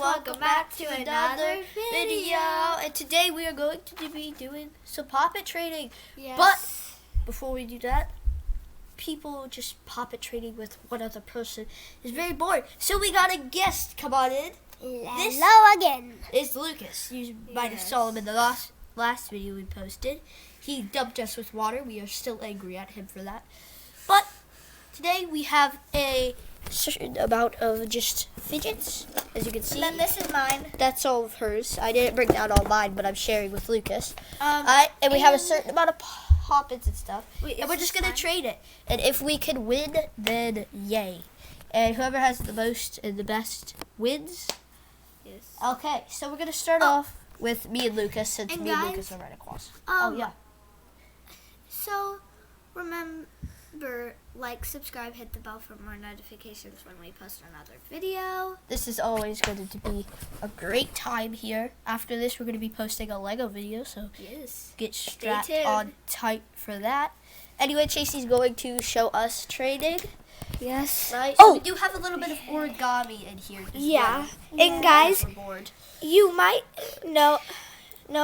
welcome back to another video. And today we are going to be doing some poppet trading. Yes. But before we do that, people just poppet trading with one other person is very boring. So we got a guest come on in. Hello again. Is Lucas. You might have saw him in the last video we posted. He dumped us with water. We are still angry at him for that. But today we have a certain amount of just fidgets, as you can see. And then this is mine. That's all of hers. I didn't bring down all mine, but I'm sharing with Lucas. And we have a certain amount of poppets and stuff. And we're just going to trade it. And if we can win, then yay. And whoever has the most and the best wins. Yes. Okay, so we're going to start off with me and Lucas, since And me and guys, Lucas are right across. oh yeah. So remember, like, subscribe, hit the bell for more notifications when we post another video. This is always going to be a great time here. After this, we're going to be posting a Lego video, so Yes. get strapped tuned. on tight for that. Anyway, Chasey's going to show us trading. Yes. Right? Oh. So we do have a little bit of origami in here as Yeah. well. And guys, We're bored. you might know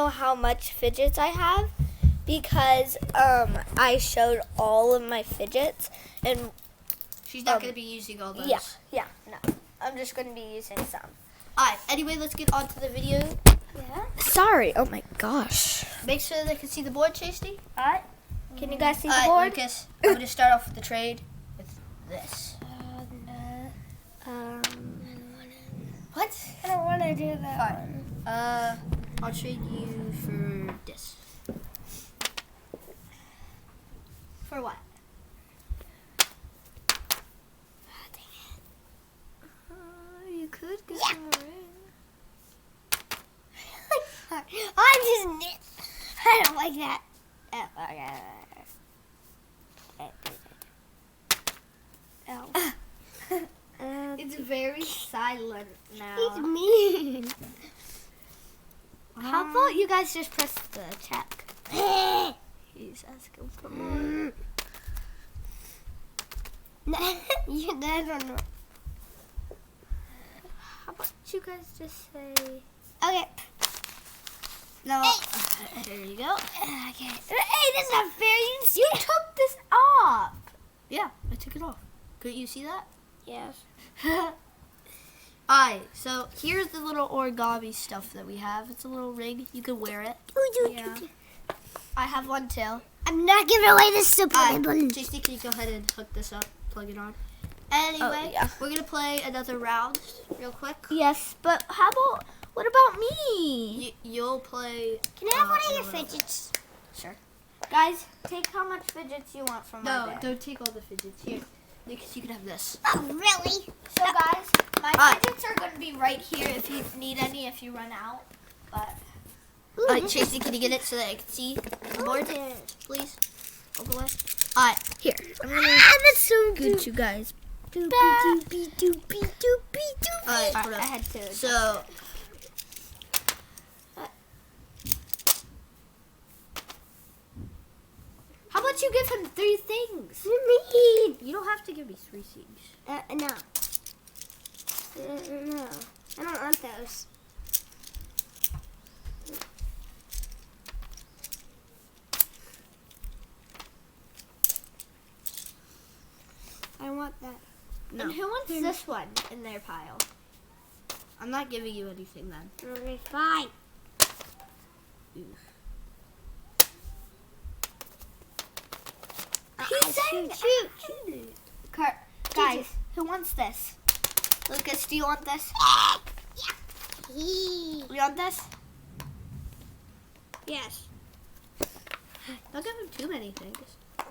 how much fidgets I have because I showed all of my fidgets, and She's not going to be using all those. yeah, no, I'm just going to be using some. Alright, anyway, let's get on to the video. Yeah. Sorry. Oh my gosh. Make sure they can see the board, Chasey. Alright. Can you guys see the Alright, board? Lucas, I'm going to start off with the trade with this. What? I don't want to do that Alright. one. I'll trade you for this. For what? You could get some ring. I don't like that. It's very silent now. He's mean. How about you guys just press the check? He's asking for more. You don't know. How about you guys just say? Okay. No. There you go. Okay. Hey, that's not fair. You took this off. Yeah, I took it off. Couldn't you see that? Yes. Alright, so here's the little origami stuff that we have. It's a little ring. You can wear it. Yeah. I have one too. I'm not giving away this stupid balloon. JC, can you go ahead and hook this up? Plug it on. Anyway, yeah. we're going to play another round real quick. Yes, but what about me? You'll play... Can I have one of your no, no, no. fidgets? Sure. Guys, take how much fidgets you want from my No, bag. don't take all the fidgets. Here, Lucas, you can have this. Oh, really? So, guys, my fidgets are going to be right here if you need any, if you run out. But... Alright, Chasey, can you get it so that I can see the board, please? All the way. Alright, here. I'm gonna that's so get you guys. Alright, hold I up. had to. So, How about you give him 3 things? you don't have to give me 3 things. No. No. I don't want those. I want that. No. And who wants this one in their pile? I'm not giving you anything then. Okay, fine. He's saying cute. Guys, who wants this? Lucas, do you want this? You want this? Yes. Don't give him too many things.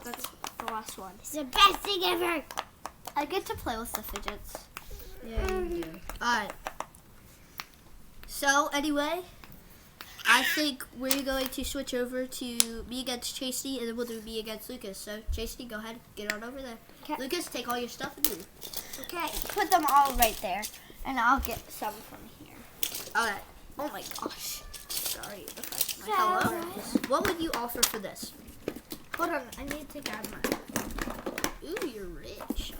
That's the last one. It's the best thing ever. I get to play with the fidgets. Yeah, you do. Alright. So, anyway, I think we're going to switch over to me against Chasey, and then we'll do me against Lucas. So, Chasey, go ahead. Get on over there. Okay. Lucas, take all your stuff and move. Okay, put them all right there, and I'll get some from here. Alright. Oh my gosh. Sorry if I Hello. What would you offer for this? Hold on, I need to grab mine. Ooh, you're rich.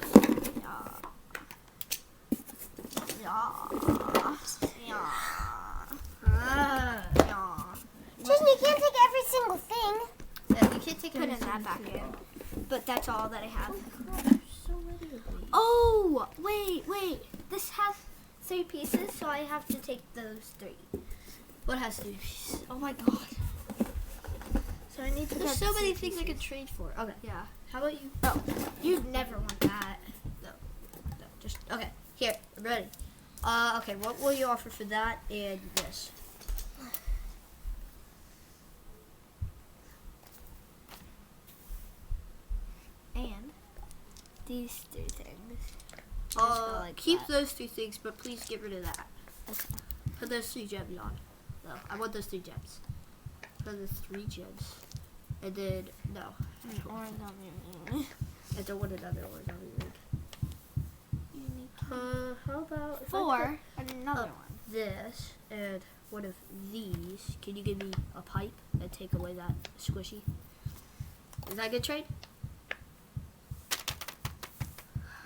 Yeah. you can't take every single thing. Yeah, you can't take Put in everything that back you in. want. But that's all that I have. There's so many of these. Oh, wait. This has 3 pieces, so I have to take those 3. What has 3 pieces? Oh my god. So I need to There's get so many 3 things I pieces. could trade for. Okay. Yeah. How about you? Oh, you'd never want that. No, just okay. Here, I'm ready. Okay. What will you offer for that and this? And these 3 things. I just feel like Keep that. those 3 things, but please get rid of that. Okay. Put those 3 gems on. No, I want those 3 gems. Put the 3 gems, and then no. I don't want another origami ring. How about if I 4 and another put one. this and one of these? Can you give me a pipe and take away that squishy? Is that a good trade?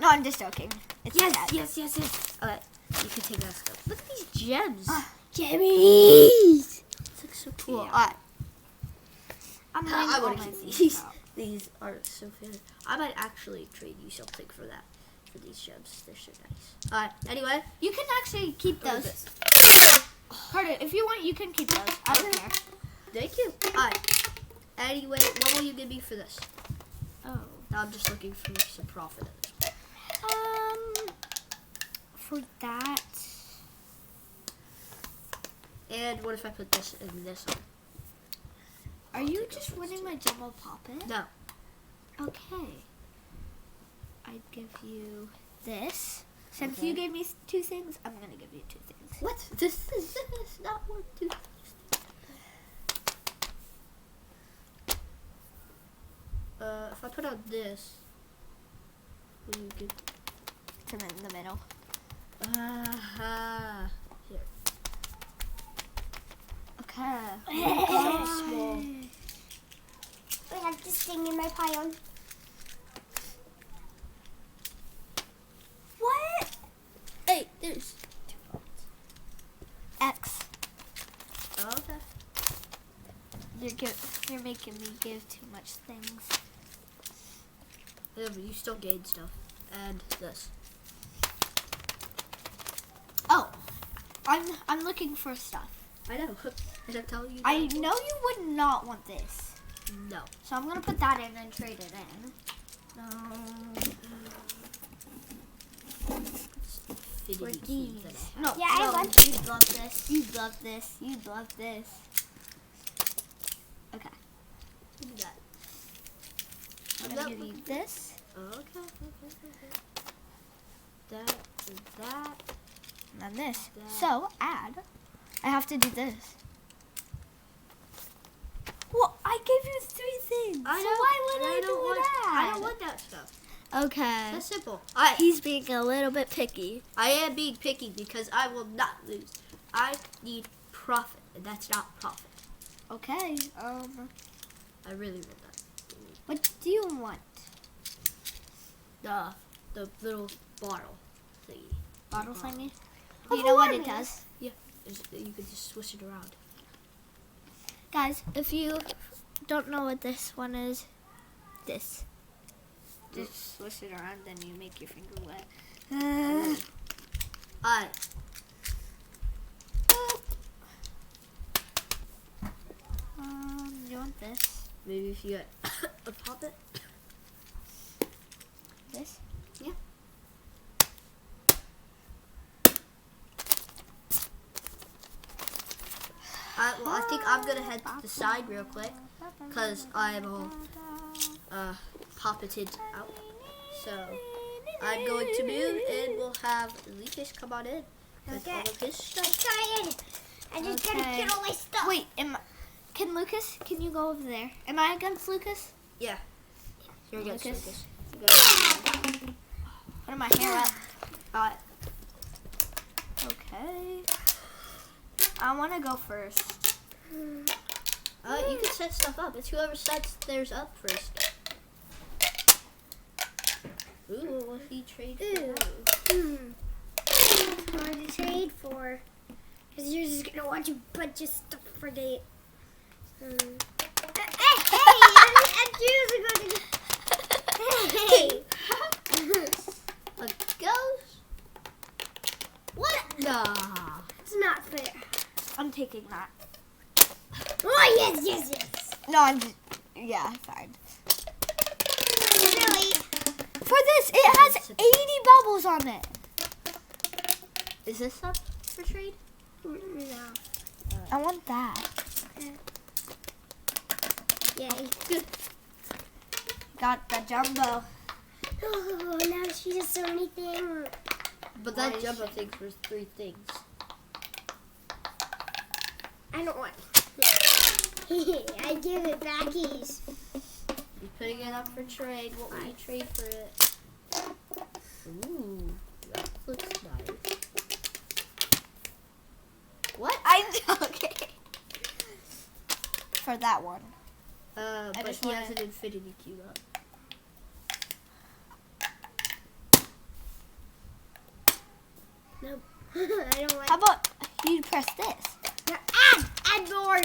No, I'm just joking. It's Yes. Okay, you can take that stuff. Look at these gems. Jammies! It's like so cool. Yeah. Alright, I'm I letting all want my to keep things these. out. These are so fun. I might actually trade you something for that. For these gems, they're so nice. Alright, anyway. You can actually keep What is those. this? Carter, if you want, you can keep those. I don't care. Thank you. Alright. Anyway, what will you give me for this? Oh. Now I'm just looking for some profit at this point. For that. And what if I put this in this one? Are you just winning my Jumbo Poppet? No. Okay. I'd give you this. Since Okay. you gave me 2 things, I'm gonna give you 2 things. What? This is not worth 2 things. If I put out this, what do you give? Put them in the middle. Here. Okay. So small. I have this thing in my pile. What? Hey, there's 2 points. X. Okay. You're making me give too much things. Yeah, but you still gain stuff. And this. Oh, I'm looking for stuff. I know. Did I tell you? I know you would not want this, No. so I'm gonna put that in and trade it in. Fidgety For cube that these. I have. No, Yeah, I no, want- you'd love this. You'd love this. You'd love this. Okay, Look at that. I'm That gonna give you look- this. Okay. That and that. And then this. That. So add. I have to do this. Well, I gave you 3 things. I so know, why would and I do don't want, that? I don't want that stuff. Okay. That's simple. He's being a little bit picky. I am being picky because I will not lose. I need profit, and that's not profit. Okay. I really want that. What do you want? The little bottle thingy. Bottle thingy? Oh, You know what it for does? You can just switch it around. Guys, if you don't know what this one is, this. Just switch it around, then you make your finger wet. Alright. You want this? Maybe if you get a puppet. This? Yeah. Well, I think I'm gonna head to the side real quick because I'm all puppeted out. So I'm going to move and we'll have Lucas come on in with Okay. all of his I'm stuff. trying. I just gotta Okay. get all my stuff. Wait, can Lucas, can you go over there? Am I against Lucas? Yeah. Here we go, Lucas. Lucas. Put my hair up. Alright. Okay. I want to go first. You can set stuff up. It's whoever sets theirs up first. Ooh, what will he trade for? It's hard to trade for. Because you're just gonna watch a bunch of stuff for the Hey! Let's go. What? Nah. It's not fair. I'm taking that. Oh, yes. No, I'm just, yeah, fine. Really? For this, it has 80 bubbles on it. Is this up for trade? No. I want that. Yay. Got the jumbo. Oh, now she does so many things. But that jumbo thing was 3 things. I don't want. I give it backies. You're putting it up for trade. What will you trade for it? Ooh, that looks nice. What? I'm okay. For that one. But just he wanna- has an infinity cube up. Nope. I don't like. How about you press this? Add more.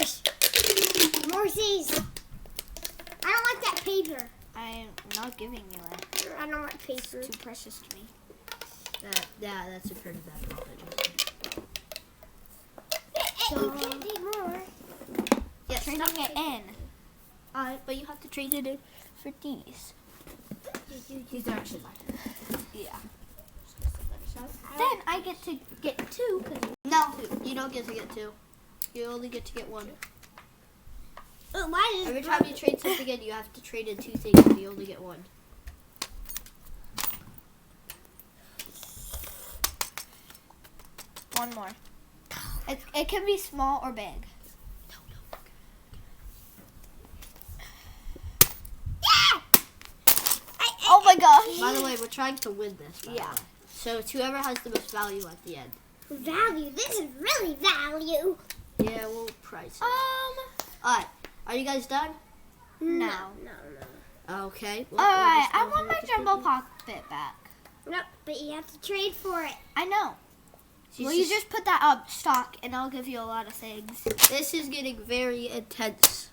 More C's. I don't like that paper. I'm not giving you it. I don't like paper. It's too precious to me. That's a pretty bad problem. You can't take more. Yeah, Trading it in. Alright, but you have to trade it in for these. These are actually mine. Yeah. Then I get to get 2. No, you don't get to get 2. You only get to get 1. Why is Every time you trade something in, you have to trade in 2 things, and you only get 1. One more. It can be small or big. Oh my gosh. By the way, we're trying to win this. by the Yeah. way. So it's whoever has the most value at the end. value? This is really value. Yeah, we'll price it. Alright, are you guys done? No. Okay. All right, I want my jumbo pocket back. Nope, but you have to trade for it. I know. Well, you just put that up stock, and I'll give you a lot of things. This is getting very intense.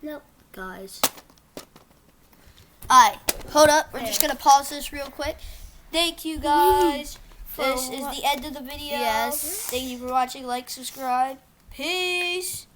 Nope. Guys. Alright, hold up. We're just going to pause this real quick. Thank you guys. This is the end of the video. Yes. Thank you for watching. Like, subscribe. Peace.